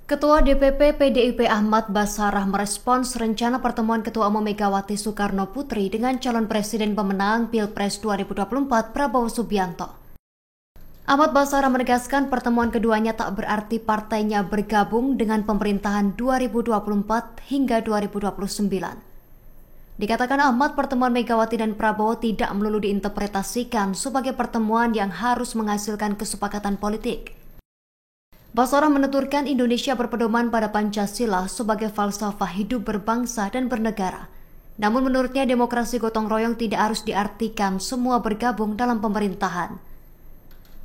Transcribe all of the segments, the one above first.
Ketua DPP PDIP Ahmad Basarah merespons rencana pertemuan Ketua Umum Megawati Soekarno Putri dengan calon presiden pemenang Pilpres 2024 Prabowo Subianto. Ahmad Basarah menegaskan pertemuan keduanya tak berarti partainya bergabung dengan pemerintahan 2024 hingga 2029. Dikatakan Ahmad, pertemuan Megawati dan Prabowo tidak melulu diinterpretasikan sebagai pertemuan yang harus menghasilkan kesepakatan politik. Basarah menuturkan Indonesia berpedoman pada Pancasila sebagai falsafah hidup berbangsa dan bernegara. Namun menurutnya demokrasi gotong royong tidak harus diartikan semua bergabung dalam pemerintahan.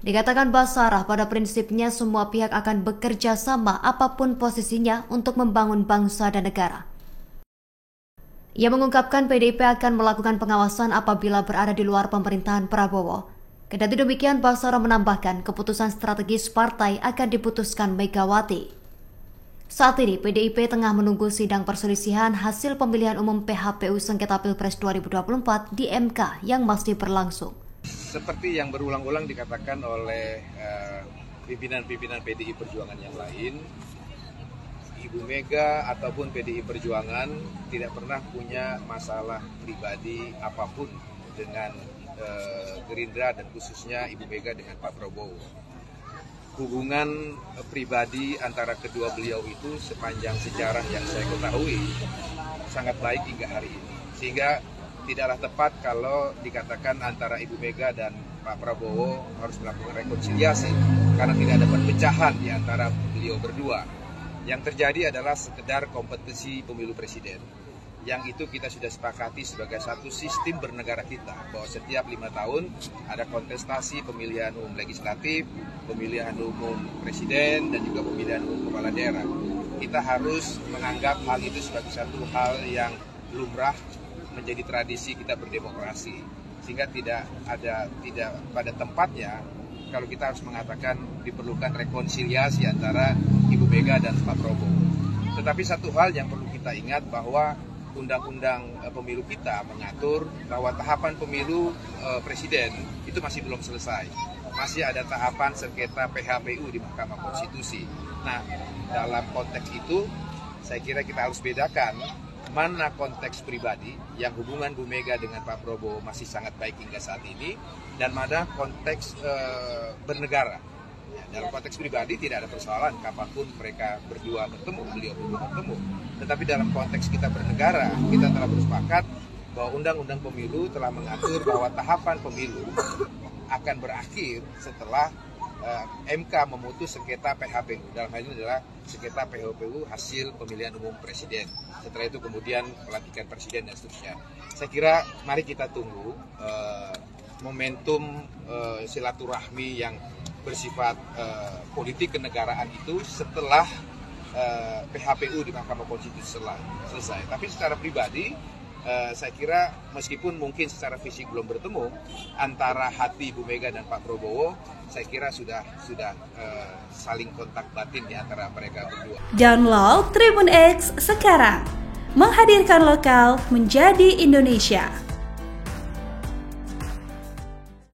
Dikatakan Basarah, pada prinsipnya semua pihak akan bekerja sama apapun posisinya untuk membangun bangsa dan negara. Ia mengungkapkan PDIP akan melakukan pengawasan apabila berada di luar pemerintahan Prabowo. Kendati demikian, Basarah menambahkan keputusan strategis partai akan diputuskan Megawati. Saat ini PDIP tengah menunggu sidang perselisihan hasil pemilihan umum PHPU sengketa Pilpres 2024 di MK yang masih berlangsung. Seperti yang berulang-ulang dikatakan oleh pimpinan-pimpinan PDI Perjuangan yang lain, Ibu Mega ataupun PDI Perjuangan tidak pernah punya masalah pribadi apapun dengan Gerindra dan khususnya Ibu Mega dengan Pak Prabowo. Hubungan pribadi antara kedua beliau itu sepanjang sejarah yang saya ketahui sangat baik hingga hari ini. Sehingga tidaklah tepat kalau dikatakan antara Ibu Mega dan Pak Prabowo harus melakukan rekonsiliasi karena tidak ada perpecahan di antara beliau berdua. Yang terjadi adalah sekedar kompetisi pemilu presiden. Yang itu kita sudah sepakati sebagai satu sistem bernegara kita, bahwa setiap 5 tahun ada kontestasi pemilihan umum legislatif, pemilihan umum presiden, dan juga pemilihan umum kepala daerah. Kita harus menganggap hal itu sebagai satu hal yang lumrah menjadi tradisi kita berdemokrasi, sehingga tidak pada tempatnya kalau kita harus mengatakan diperlukan rekonsiliasi antara Ibu Mega dan Pak Prabowo. Tetapi satu hal yang perlu kita ingat bahwa Undang-undang pemilu kita mengatur bahwa tahapan pemilu presiden itu masih belum selesai. Masih ada tahapan sengketa PHPU di Mahkamah Konstitusi. Nah, dalam konteks itu, saya kira kita harus bedakan mana konteks pribadi yang hubungan Bu Mega dengan Pak Prabowo masih sangat baik hingga saat ini, dan mana konteks bernegara. Dalam konteks pribadi tidak ada persoalan kapanpun mereka beliau berdua bertemu. Tetapi dalam konteks kita bernegara, kita telah bersepakat bahwa Undang-Undang Pemilu telah mengatur bahwa tahapan pemilu akan berakhir setelah MK memutus sengketa PHPU. Dalam hal ini adalah sengketa PHPU hasil pemilihan umum presiden. Setelah itu kemudian pelantikan presiden dan seterusnya. Saya kira mari kita tunggu momentum silaturahmi yang bersifat politik kenegaraan itu setelah PHPU di Mahkamah Konstitusi selesai. Tapi secara pribadi, saya kira meskipun mungkin secara fisik belum bertemu, antara hati Ibu Mega dan Pak Prabowo, saya kira sudah saling kontak batin di antara mereka berdua. Download Tribun X sekarang, menghadirkan lokal menjadi Indonesia.